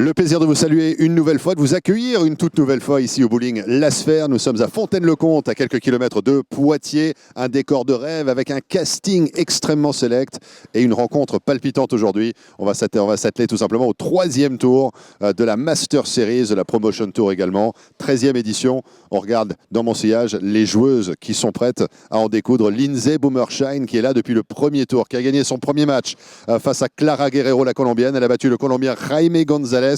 Le plaisir de vous saluer une nouvelle fois, de vous accueillir une toute nouvelle fois ici au bowling La Sphère. Nous sommes à Fontaine-le-Comte, à quelques kilomètres de Poitiers. Un décor de rêve avec un casting extrêmement select et une rencontre palpitante aujourd'hui. On va s'atteler tout simplement au 3e tour de la Master Series, de la Promotion Tour également. 13e édition. On regarde dans mon sillage les joueuses qui sont prêtes à en découdre. Lindsay Bummershine qui est là depuis le premier tour, qui a gagné son premier match face à Clara Guerrero, la Colombienne. Elle a battu le Colombien Jaime González.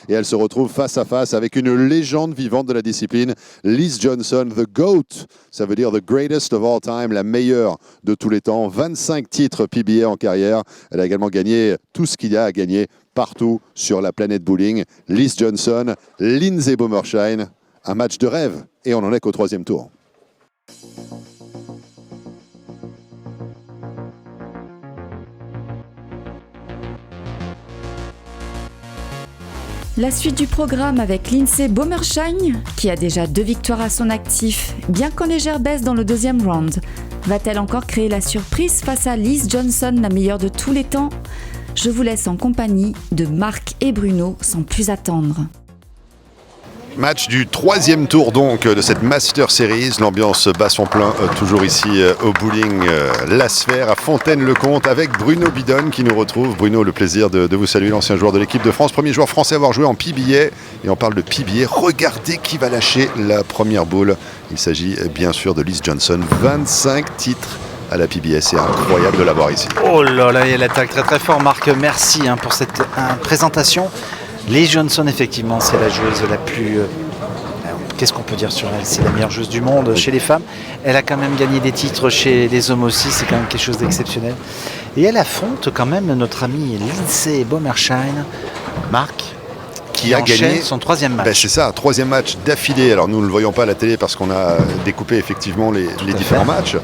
Et elle se retrouve face à face avec une légende vivante de la discipline, Liz Johnson, the GOAT. Ça veut dire the greatest of all time, la meilleure de tous les temps. 25 titres PBA en carrière. Elle a également gagné tout ce qu'il y a à gagner partout sur la planète bowling. Liz Johnson, Lindsay Bummershine, un match de rêve. Et on en est qu'au 3e tour. La suite du programme avec Lindsay Bummershine, qui a déjà 2 victoires à son actif, bien qu'en légère baisse dans le 2e round. Va-t-elle encore créer la surprise face à Liz Johnson, la meilleure de tous les temps ? Je vous laisse en compagnie de Marc et Bruno sans plus attendre. Match du 3e tour donc de cette Master Series. L'ambiance bat son plein toujours ici au bowling La Sphère à Fontaine-le-Comte avec Bruno Bidon qui nous retrouve. Bruno, le plaisir de vous saluer, l'ancien joueur de l'équipe de France, premier joueur français à avoir joué en PBA. Et on parle de PBA. Regardez qui va lâcher la première boule. Il s'agit bien sûr de Liz Johnson. 25 titres à la PBA, c'est incroyable de l'avoir ici. Oh là là, elle attaque très très fort, Marc. Merci pour cette présentation. Liz Johnson, effectivement, c'est la joueuse la plus... qu'est-ce qu'on peut dire sur elle ? C'est la meilleure joueuse du monde chez les femmes. Elle a quand même gagné des titres chez les hommes aussi, c'est quand même quelque chose d'exceptionnel. Et elle affronte quand même notre amie Lindsay Bummershine, Marc, qui a gagné son 3e match. Ben c'est ça, 3e match d'affilée. Alors nous ne le voyons pas à la télé parce qu'on a découpé effectivement les différents matchs.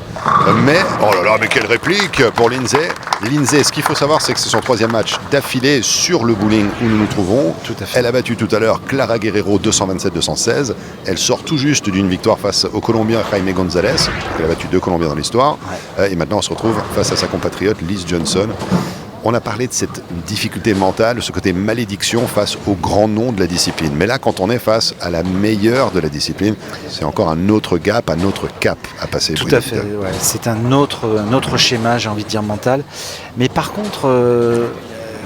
Mais, oh là là, mais quelle réplique pour Lindsay. Lindsay, ce qu'il faut savoir, c'est que c'est son 3e match d'affilée sur le bowling où nous nous trouvons. Tout à fait. Elle a battu tout à l'heure Clara Guerrero 227-216. Elle sort tout juste d'une victoire face au Colombien Jaime González. Elle a battu 2 Colombiens dans l'histoire. Ouais. Et maintenant, on se retrouve face à sa compatriote Liz Johnson. On a parlé de cette difficulté mentale, de ce côté malédiction face au grand nom de la discipline. Mais là, quand on est face à la meilleure de la discipline, c'est encore un autre gap, un autre cap à passer. Tout à fait, ouais. C'est un autre schéma, j'ai envie de dire, mental. Mais par contre,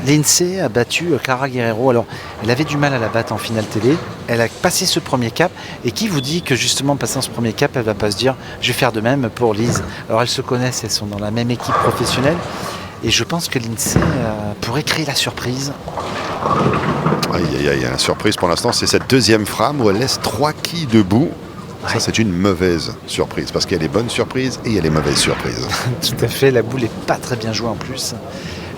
Lindsay a battu Clara Guerrero. Alors, elle avait du mal à la battre en finale télé. Elle a passé ce premier cap. Et qui vous dit que justement, passant ce premier cap, elle ne va pas se dire « je vais faire de même pour Liz ». Alors, elles se connaissent, elles sont dans la même équipe professionnelle. Et je pense que Lindsay pourrait créer la surprise. Aïe, la surprise pour l'instant, c'est cette 2e frame où elle laisse 3 quilles debout. Ouais. Ça, c'est une mauvaise surprise, parce qu'il y a les bonnes surprises et il y a les mauvaises surprises. Tout à fait, la boule n'est pas très bien jouée en plus.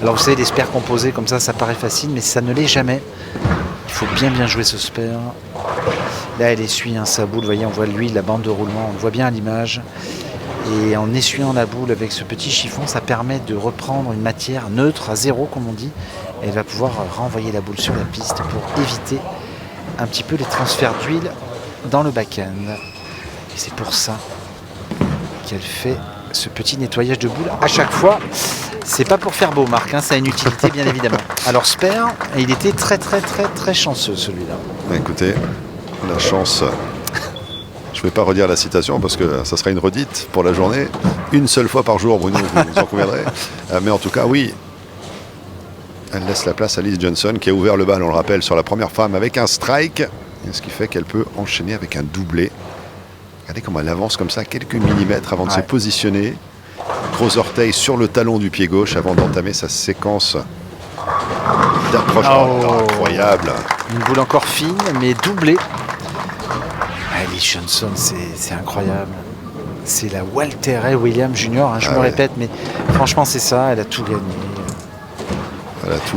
Alors vous savez, les spares composés comme ça paraît facile, mais ça ne l'est jamais. Il faut bien jouer ce spare. Là, elle essuie sa boule, vous voyez, on voit l'huile, la bande de roulement, on le voit bien à l'image. Et en essuyant la boule avec ce petit chiffon, ça permet de reprendre une matière neutre à 0, comme on dit. Et elle va pouvoir renvoyer la boule sur la piste pour éviter un petit peu les transferts d'huile dans le back-end. Et c'est pour ça qu'elle fait ce petit nettoyage de boule à chaque fois. C'est pas pour faire beau, Marc, ça a une utilité bien évidemment. Alors Spare, il était très chanceux celui-là. Écoutez, la chance... Je ne vais pas redire la citation parce que ça sera une redite pour la journée. Une seule fois par jour, Bruno, vous en conviendrez. Mais en tout cas, oui, elle laisse la place à Liz Johnson qui a ouvert le bal, on le rappelle, sur la première femme avec un strike. Ce qui fait qu'elle peut enchaîner avec un doublé. Regardez comment elle avance comme ça, quelques millimètres avant de se positionner. Gros orteil sur le talon du pied gauche avant d'entamer sa séquence d'approche. Incroyable. Une boule encore fine, mais doublée. Liz Johnson, c'est incroyable. C'est la Walter Ray Williams Jr. Je me répète, mais franchement, c'est ça. Elle a tout gagné.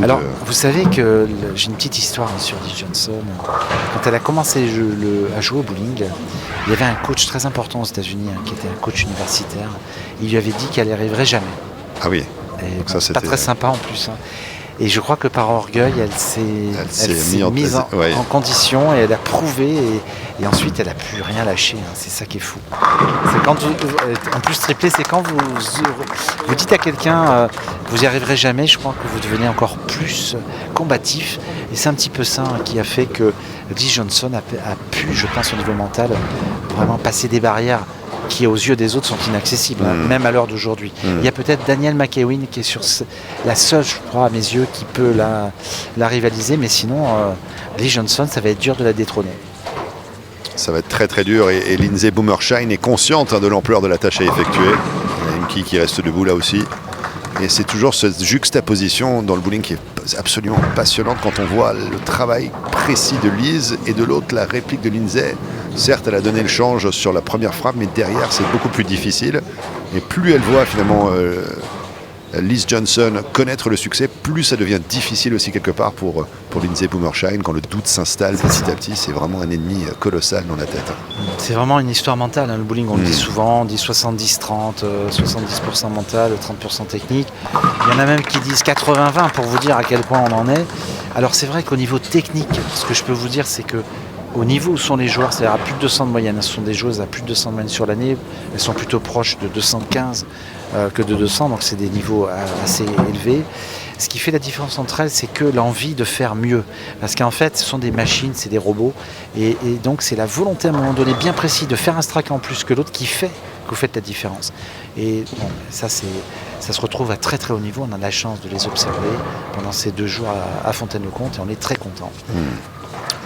Alors, vous savez que j'ai une petite histoire sur Liz Johnson. Quand elle a commencé à jouer au bowling, il y avait un coach très important aux États-Unis, qui était un coach universitaire. Il lui avait dit qu'elle n'y arriverait jamais. Ah oui. Et c'est pas très sympa en plus. Et je crois que par orgueil, elle s'est mise en condition et elle a prouvé et ensuite elle n'a plus rien lâché. Hein. C'est ça qui est fou. C'est quand en plus triplé, c'est quand vous dites à quelqu'un vous n'y arriverez jamais, je crois que vous devenez encore plus combatif. Et c'est un petit peu ça qui a fait que Liz Johnson a pu, je pense au niveau mental, vraiment passer des barrières qui aux yeux des autres sont inaccessibles, même à l'heure d'aujourd'hui. Il y a peut-être Danielle McEwen qui est sur la seule, je crois, à mes yeux, qui peut la rivaliser, mais sinon, Liz Johnson, ça va être dur de la détrôner. Ça va être très très dur et Lindsey Boomershine est consciente de l'ampleur de la tâche à effectuer. Il y a une quille qui reste debout là aussi. Et c'est toujours cette juxtaposition dans le bowling qui est absolument passionnante quand on voit le travail précis de Liz et de l'autre la réplique de Lindsey. Certes, elle a donné le change sur la première frappe, mais derrière, c'est beaucoup plus difficile. Et plus elle voit finalement Liz Johnson connaître le succès, plus ça devient difficile aussi quelque part pour Lindsey Boomershine. Quand le doute s'installe petit à petit, c'est vraiment un ennemi colossal dans la tête. C'est vraiment une histoire mentale, hein, le bowling, on le dit souvent, on dit 70-30, 70% mental, 30% technique. Il y en a même qui disent 80-20 pour vous dire à quel point on en est. Alors c'est vrai qu'au niveau technique, ce que je peux vous dire, c'est que au niveau où sont les joueurs, c'est-à-dire à plus de 200 de moyenne, ce sont des joueuses à plus de 200 de moyenne sur l'année, elles sont plutôt proches de 215 que de 200, donc c'est des niveaux assez élevés. Ce qui fait la différence entre elles, c'est que l'envie de faire mieux. Parce qu'en fait, ce sont des machines, c'est des robots, et donc c'est la volonté à un moment donné bien précis de faire un strike en plus que l'autre qui fait que vous faites la différence. Et bon, ça se retrouve à très très haut niveau, on a la chance de les observer pendant ces 2 jours à Fontaine-le-Comte, et on est très contents.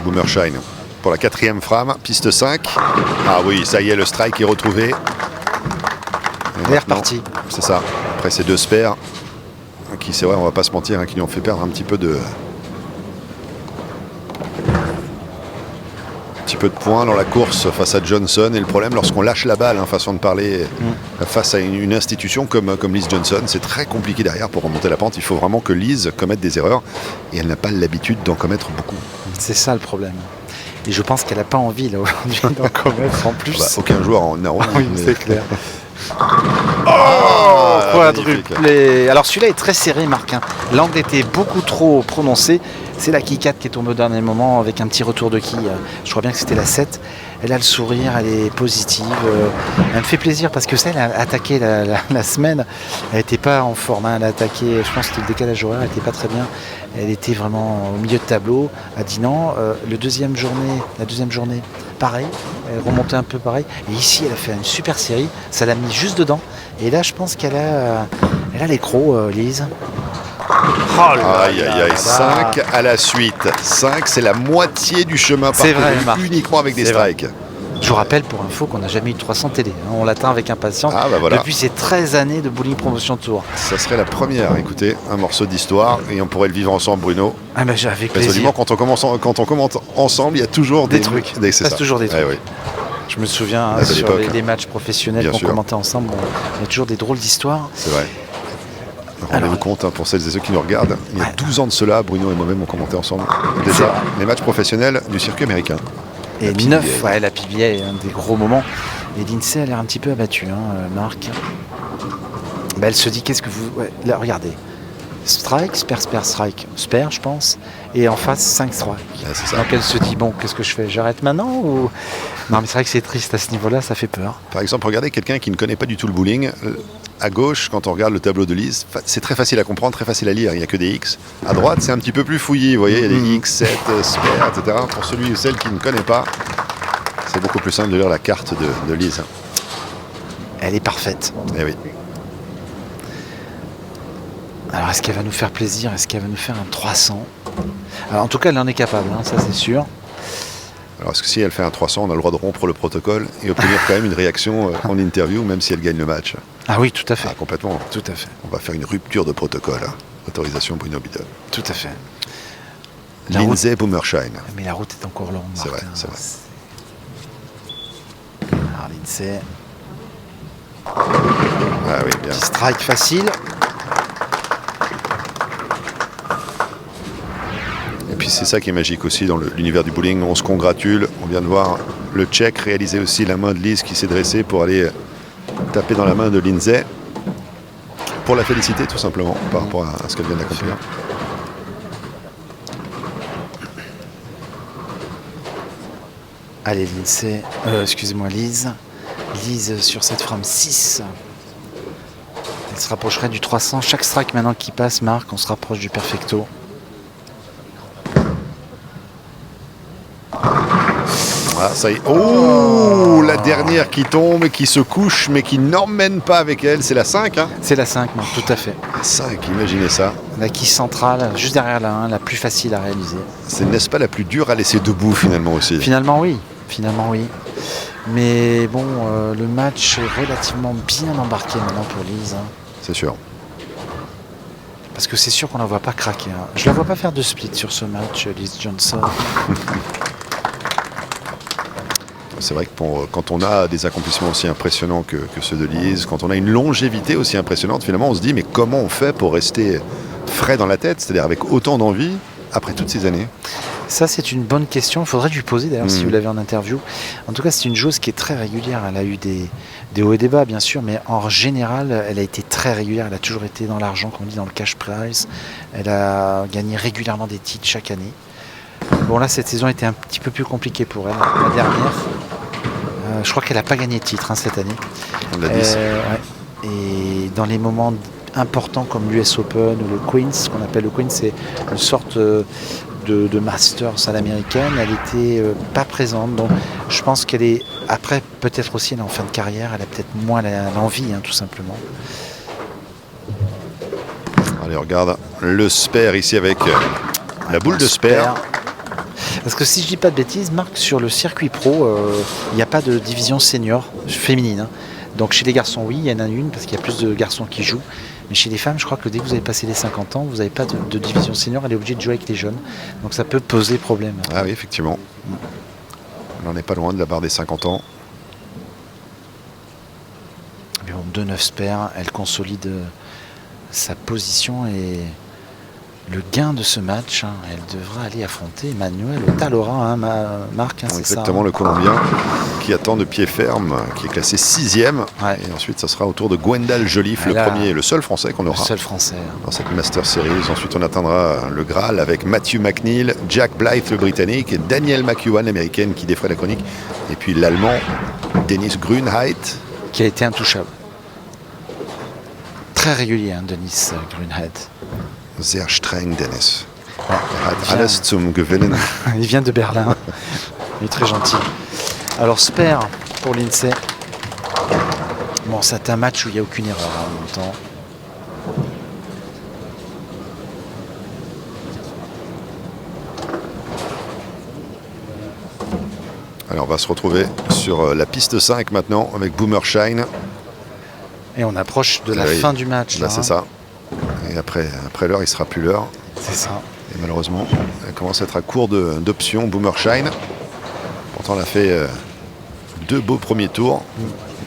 Boomershine. Pour la 4e frappe, piste 5. Ah oui, ça y est, le strike est retrouvé. Il est reparti. C'est ça. Après ces 2 spares, qui, c'est vrai, on va pas se mentir, qui lui ont fait perdre un petit peu de points dans la course face à Johnson. Et le problème, lorsqu'on lâche la balle, façon de parler, face à une institution comme Liz Johnson, c'est très compliqué derrière pour remonter la pente. Il faut vraiment que Liz commette des erreurs. Et elle n'a pas l'habitude d'en commettre beaucoup. C'est ça le problème. Et je pense qu'elle n'a pas envie là aujourd'hui d'en commettre en plus. Aucun joueur en a envie. Oui, c'est clair. Oh, quadruplé. Alors celui-là est très serré, Marc. L'angle était beaucoup trop prononcé. C'est la quille 4 qui est tombée au dernier moment avec un petit retour de quille. Je crois bien que c'était la 7. Elle a le sourire, elle est positive. Elle me fait plaisir parce que ça, elle a attaqué la semaine. Elle n'était pas en forme. Elle a attaqué, je pense que c'était le décalage horaire, elle n'était pas très bien. Elle était vraiment au milieu de tableau à Dinan. La deuxième journée, pareil. Elle remontait un peu pareil. Et ici, elle a fait une super série. Ça l'a mis juste dedans. Et là, je pense qu'elle a les crocs, Lise. Oh là aïe, aïe, aïe. 5 à la suite. 5, c'est la moitié du chemin parcouru uniquement avec des strikes. Vrai. Je vous rappelle pour info qu'on n'a jamais eu de 300 télé. On l'attend avec impatience voilà. Depuis ces 13 années de Bowling Promotion Tour. Ça serait la première. Écoutez, un morceau d'histoire et on pourrait le vivre ensemble, Bruno. Avec plaisir. Quand on commente ensemble, il y a toujours des trucs. C'est toujours des trucs. Oui. Je me souviens sur les matchs professionnels qu'on commentait ensemble, il y a toujours des drôles d'histoires. C'est vrai. Rendez-vous compte, pour celles et ceux qui nous regardent, il y a 12 ans de cela, Bruno et moi-même ont commenté ensemble déjà les matchs professionnels du circuit américain. Et 9, la PBA est un des gros moments. Et Lindsey a l'air un petit peu abattue, Marc. Elle se dit, qu'est-ce que vous... là, regardez. Strike, strike. Spare, je pense. Et en face, 5 strikes. Donc elle se dit, bon, qu'est-ce que je fais? J'arrête maintenant ou... Non, mais c'est vrai que c'est triste à ce niveau-là, ça fait peur. Par exemple, regardez quelqu'un qui ne connaît pas du tout le bowling. À gauche, quand on regarde le tableau de Liz, c'est très facile à comprendre, très facile à lire. Il n'y a que des X. À droite, c'est un petit peu plus fouillis. Vous voyez, il y a des X, 7, spare, etc. Pour celui ou celle qui ne connaît pas, c'est beaucoup plus simple de lire la carte de Liz. Elle est parfaite. Eh oui. Alors, est-ce qu'elle va nous faire plaisir? Est-ce qu'elle va nous faire un 300? Alors, en tout cas, elle en est capable, ça c'est sûr. Alors, est-ce que si elle fait un 300, on a le droit de rompre le protocole et obtenir quand même une réaction en interview, même si elle gagne le match? Ah oui, tout à fait. Complètement. Tout à fait. On va faire une rupture de protocole. Autorisation Bruno Bidon. Tout à fait. Lindsey Boomershine. Mais la route est encore longue. C'est vrai, c'est vrai. Alors, Lindsey. Ah oui, bien. Petit strike facile. Et puis c'est ça qui est magique aussi dans l'univers du bowling. On se congratule. On vient de voir le check réaliser aussi la main de Liz qui s'est dressée pour aller taper dans la main de Lindsey. Pour la féliciter tout simplement par rapport à ce qu'elle vient d'accomplir. Allez, Lindsay, excusez-moi, Lise. Lise sur cette frame 6. Elle se rapprocherait du 300. Chaque strike maintenant qui passe, Marc, on se rapproche du perfecto. Ah, ça y est. Oh, la dernière qui tombe et qui se couche, mais qui n'emmène pas avec elle. C'est la 5, hein? C'est la 5, Marc, tout à fait. 5, imaginez ça. La quille centrale, juste derrière la 1, la plus facile à réaliser. C'est, n'est-ce pas, la plus dure à laisser debout finalement aussi? Finalement, oui. Mais bon, le match est relativement bien embarqué maintenant pour Lise. Hein. C'est sûr. Parce que c'est sûr qu'on la voit pas craquer. Hein. Je la vois pas faire de split sur ce match, Lise Johnson. C'est vrai que quand on a des accomplissements aussi impressionnants que ceux de Lise, quand on a une longévité aussi impressionnante, finalement on se dit mais comment on fait pour rester frais dans la tête, c'est-à-dire avec autant d'envie après toutes ces années? Ça c'est une bonne question, il faudrait lui poser d'ailleurs si vous l'avez en interview. En tout cas c'est une joueuse qui est très régulière, elle a eu des hauts et des bas bien sûr, mais en général elle a été très régulière, elle a toujours été dans l'argent, comme on dit dans le cash prize, elle a gagné régulièrement des titres chaque année. Bon là cette saison était un petit peu plus compliquée pour elle, la dernière. Je crois qu'elle n'a pas gagné de titre cette année. On l'a dit. Ouais. Et dans les moments importants comme l'US Open ou le Queens, ce qu'on appelle le Queens, c'est une sorte de Masters à l'américaine. Elle n'était pas présente. Donc je pense qu'elle est, après peut-être aussi elle est en fin de carrière, elle a peut-être moins l'envie tout simplement. Allez, on regarde le spare ici avec la boule de spare. Parce que si je dis pas de bêtises, Marc, sur le circuit pro, il n'y a pas de division senior féminine. Hein. Donc chez les garçons, oui, il y en a une parce qu'il y a plus de garçons qui jouent. Mais chez les femmes, je crois que dès que vous avez passé les 50 ans, vous n'avez pas de division senior, elle est obligée de jouer avec les jeunes. Donc ça peut poser problème. Ah oui, effectivement. On n'en est pas loin de la barre des 50 ans. Mais bon, 2-9 spare, elle consolide sa position et le gain de ce match, elle devra aller affronter Manuel Talora, Marc. Exactement, ça, le Colombien qui attend de pied ferme, qui est classé 6e. Ouais. Et ensuite, ça sera au tour de Gwendal Joliffe, le premier, le seul Français qu'on aura. Le seul Français. Dans cette Master Series. Ensuite, on atteindra le Graal avec Matthew McNeil, Jack Blythe, le Britannique, et Daniel McEwan, l'Américaine, qui défrait la chronique. Et puis l'Allemand, Dennis Grünheit. Qui a été intouchable. Très régulier, Dennis Grünheit. Sehr streng, Dennis. Ouais, Alles zum Gewinnen. Il vient de Berlin. Il est très gentil. Alors, spare pour Lindsay. Bon, c'est un match où il n'y a aucune erreur en même temps. Alors, on va se retrouver sur la piste 5 maintenant avec Boomershine. Et on approche de la fin du match. Là, c'est ça. Et après l'heure, il ne sera plus l'heure. C'est ça. Et malheureusement, elle commence à être à court d'options, Boomershine. Pourtant, elle a fait 2 beaux premiers tours.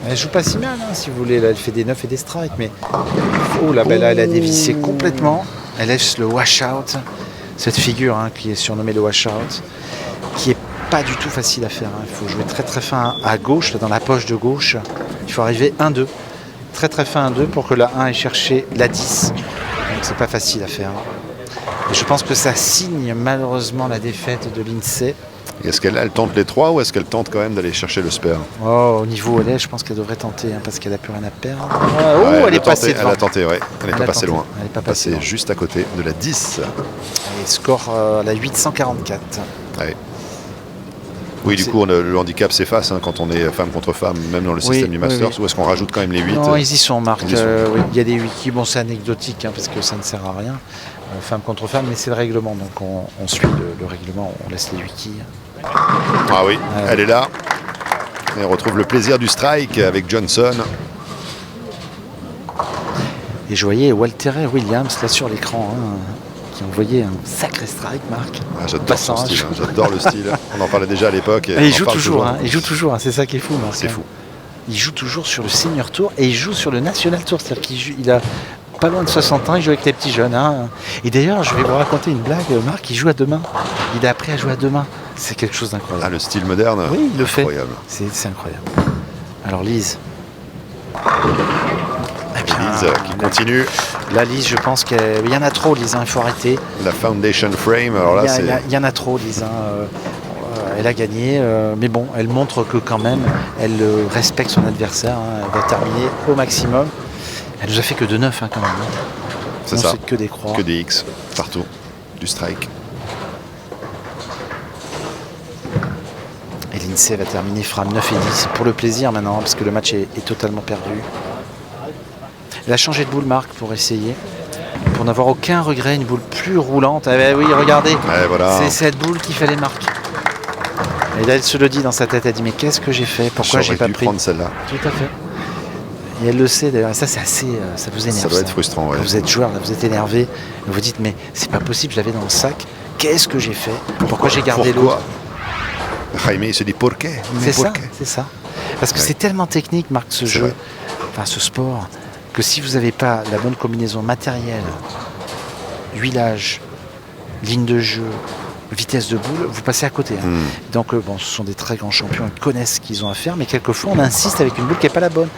Elle joue pas si mal, si vous voulez. Là, elle fait des 9 et des strikes. Mais oh, là, là, elle a dévissé complètement. Elle laisse le washout. Cette figure qui est surnommée le washout, qui est pas du tout facile à faire. Il faut jouer très très fin à gauche, là, dans la poche de gauche. Il faut arriver 1-2. Très très fin 1-2 pour que la 1 ait cherché la 10. Donc c'est pas facile à faire. Et je pense que ça signe malheureusement la défaite de Lindsay. Est-ce qu'elle tente les 3 ou est-ce qu'elle tente quand même d'aller chercher le spare? Au niveau où elle est, je pense qu'elle devrait tenter parce qu'elle n'a plus rien à perdre. Ouais, elle est passée devant. Elle a tenté, ouais. Elle n'est pas passée loin. Elle n'est pas passée passée juste à côté de la 10. Et score la 844. Ouais. Oui, du coup, le handicap s'efface quand on est femme contre femme, même dans le système du Masters, ou est-ce qu'on rajoute quand même les 8? Non, ils y sont, Marc. Oui. Il y a des 8 qui, bon, c'est anecdotique, parce que ça ne sert à rien, femme contre femme, mais c'est le règlement, donc on suit le règlement, on laisse les 8 quilles. Ah oui, elle est là. Et on retrouve le plaisir du strike avec Johnson. Et je voyais Walter Williams, là, sur l'écran, qui envoyait un sacré strike, Marc. Ah, j'adore son style, j'adore le style. On en parlait déjà à l'époque. Et il joue toujours, il joue toujours, c'est ça qui est fou, Marc. C'est fou. Il joue toujours sur le Senior Tour et il joue sur le National Tour, c'est-à-dire qu'il a pas loin de 60 ans, il joue avec les petits jeunes. Et d'ailleurs, je vais vous raconter une blague, Marc, il joue à 2 mains. Il a appris à jouer à 2 mains. C'est quelque chose d'incroyable. Ah, le style moderne. Oui, il le fait. Incroyable. C'est incroyable. Alors, Lise. Lise qui continue. La Lise, je pense qu'il y en a trop, Lise, il faut arrêter. La Foundation Frame, alors là, il y en a trop, Lise. elle a gagné, mais bon, elle montre que quand même, elle respecte son adversaire, hein, elle va terminer au maximum. Elle nous a fait que de 9 quand même. C'est non, ça. c'est que des croix. Que des X partout, du strike. Et l'INSEE va terminer, fera 9 et 10 pour le plaisir maintenant, parce que le match est totalement perdu. Elle a changé de boule, Marc, pour essayer. Pour n'avoir aucun regret, une boule plus roulante. Eh ben oui, regardez, voilà. C'est cette boule qu'il fallait marquer. Et là, elle se le dit dans sa tête, elle dit mais qu'est-ce que j'ai fait? Pourquoi j'ai pas pris? Prendre celle-là. Tout à fait. Et elle le sait d'ailleurs, ça c'est assez, ça vous énerve. Ça doit être frustrant, ouais. Quand vous êtes joueur, là, vous êtes énervé, vous vous dites mais c'est pas possible, je l'avais dans le sac, qu'est-ce que j'ai fait? Pourquoi j'ai gardé l'autre? Jaime il se dit pourquoi? C'est ça, c'est ça. Parce que c'est tellement technique, Marc, ce jeu, vrai. enfin ce sport, que si vous n'avez pas la bonne combinaison matérielle, huilage, ligne de jeu, vitesse de boule, vous passez à côté. Donc bon, ce sont des très grands champions, ils connaissent ce qu'ils ont à faire, mais quelquefois on insiste avec une boule qui n'est pas la bonne.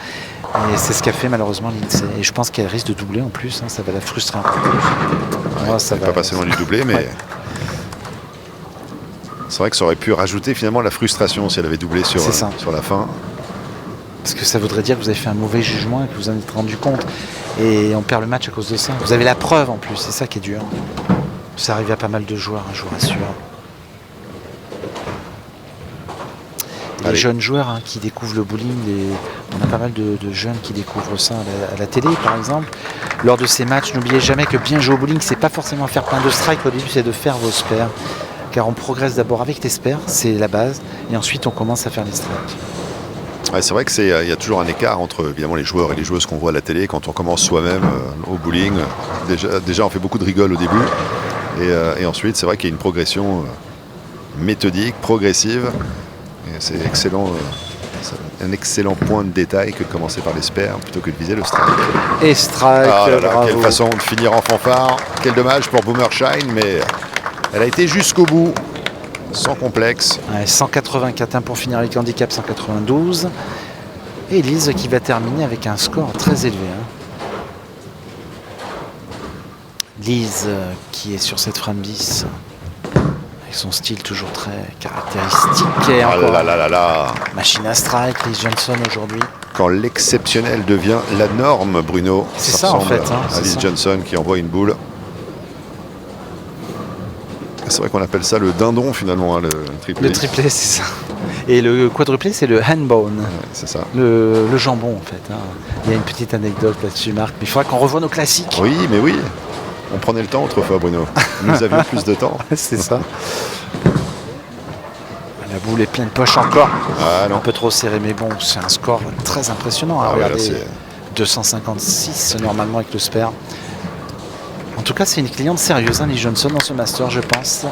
Et c'est ce qu'a fait malheureusement l'INSEE. Et je pense qu'elle risque de doubler en plus, hein, ça va la frustrer un peu plus. Ouais, ça va pas passer loin du doublé, mais c'est vrai que ça aurait pu rajouter finalement la frustration si elle avait doublé sur la fin. Parce que ça voudrait dire que vous avez fait un mauvais jugement et que vous en êtes rendu compte. Et on perd le match à cause de ça. Vous avez la preuve en plus, c'est ça qui est dur. Ça arrive à pas mal de joueurs, je vous rassure. Les jeunes joueurs qui découvrent le bowling, on a pas mal de jeunes qui découvrent ça à la télé par exemple. Lors de ces matchs, n'oubliez jamais que bien jouer au bowling, c'est pas forcément faire plein de strikes au début, c'est de faire vos spares. Car on progresse d'abord avec les spares, c'est la base, et ensuite on commence à faire les strikes. Ouais, c'est vrai qu'il y a toujours un écart entre évidemment les joueurs et les joueuses qu'on voit à la télé. Quand on commence soi-même au bowling, déjà on fait beaucoup de rigole au début. Et ensuite, c'est vrai qu'il y a une progression méthodique, progressive. Et c'est excellent, un excellent point de détail que de commencer par les spares plutôt que de viser le strike. Et strike, bravo. Quelle façon de finir en fanfare. Quel dommage pour Boomershine, mais elle a été jusqu'au bout, sans complexe. Ouais, 184 pour finir avec handicap, 192. Et Lise qui va terminer avec un score très élevé. Lise qui est sur cette frame 10 avec son style toujours très caractéristique. Et machine à strike, Lise Johnson aujourd'hui. Quand l'exceptionnel devient la norme, Bruno. C'est ça en fait. À Lise Johnson qui envoie une boule. C'est vrai qu'on appelle ça le dindon finalement, le triplé. Le triplé, c'est ça. Et le quadruplé, c'est le handbone. Ouais, c'est ça. Le jambon en fait. Il y a une petite anecdote là-dessus, Marc. Mais il faudra qu'on revoie nos classiques. Oui, mais oui. On prenait le temps autrefois, Bruno. Nous avions plus de temps. C'est ça. La boule est pleine de poche encore. Un peu trop serré, mais bon, c'est un score très impressionnant. Regardez, 256 normalement avec le spare. En tout cas, c'est une cliente sérieuse, Lise Johnson, dans ce master, je pense.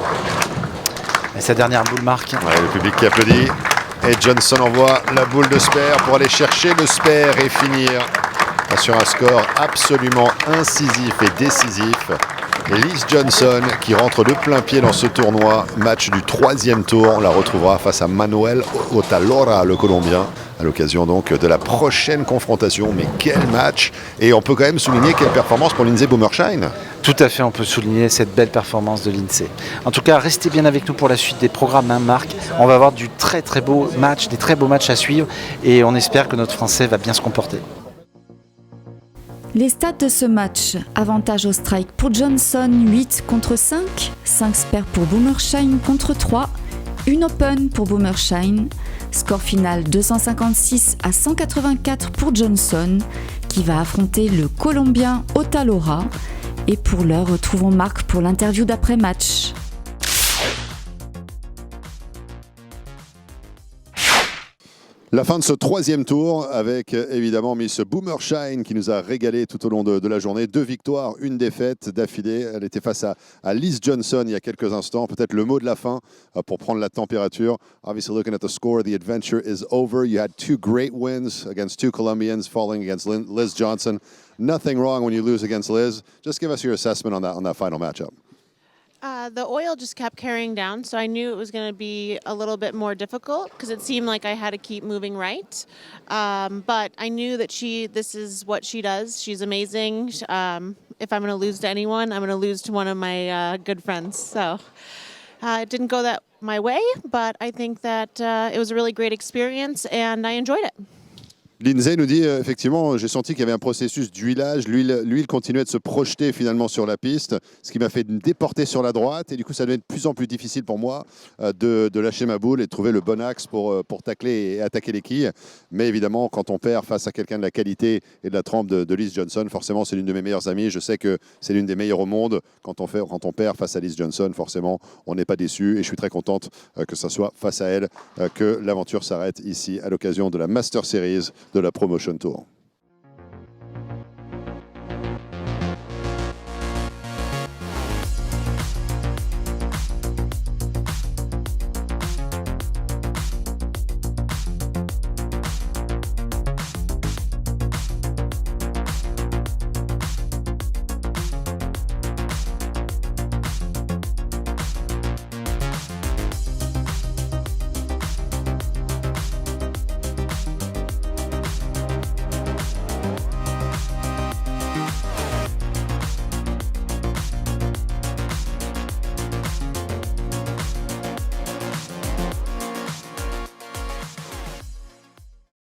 Et sa dernière boule, Marc. Le public qui applaudit. Et Johnson envoie la boule de spare pour aller chercher le spare et finir sur un score absolument incisif et décisif. Lise Johnson qui rentre de plein pied dans ce tournoi. Match du 3e tour. On la retrouvera face à Manuel Otalora, le Colombien, à l'occasion donc de la prochaine confrontation. Mais quel match! Et on peut quand même souligner quelle performance pour Lindsey Boomershine. Tout à fait, on peut souligner cette belle performance de l'INSEE. En tout cas, restez bien avec nous pour la suite des programmes, Marc. On va avoir du très très beau match, des très beaux matchs à suivre. Et on espère que notre Français va bien se comporter. Les stats de ce match: avantage au strike pour Johnson 8 contre 5, 5 spares pour Boomershine contre 3, une open pour Boomershine, score final 256 à 184 pour Johnson qui va affronter le Colombien Otalora. Et pour l'heure, retrouvons Marc pour l'interview d'après-match. La fin de ce 3e tour avec évidemment Miss Boomershine qui nous a régalé tout au long de la journée. 2 victoires, 1 défaite d'affilée. Elle était face à Lise Johnson il y a quelques instants. Peut-être le mot de la fin pour prendre la température. Obviously looking at the score, the adventure is over. You had 2 great wins against 2 Colombians, falling against Liz Johnson. Nothing wrong when you lose against Liz. Just give us your assessment on that final matchup. The oil just kept carrying down, so I knew it was going to be a little bit more difficult because it seemed like I had to keep moving right. But I knew that this is what she does. She's amazing. If I'm going to lose to anyone, I'm going to lose to one of my good friends. So It didn't go that my way, but I think that it was a really great experience and I enjoyed it. Lindsay nous dit effectivement, j'ai senti qu'il y avait un processus d'huilage. L'huile continuait de se projeter finalement sur la piste, ce qui m'a fait me déporter sur la droite. Et du coup, ça devenait de plus en plus difficile pour moi de lâcher ma boule et de trouver le bon axe pour tacler et attaquer les quilles. Mais évidemment, quand on perd face à quelqu'un de la qualité et de la trempe de Liz Johnson, forcément, c'est l'une de mes meilleures amies. Je sais que c'est l'une des meilleures au monde. Quand on perd face à Liz Johnson, forcément, on n'est pas déçu. Et je suis très contente que ce soit face à elle que l'aventure s'arrête ici à l'occasion de la Master Series de la Promotion Tour.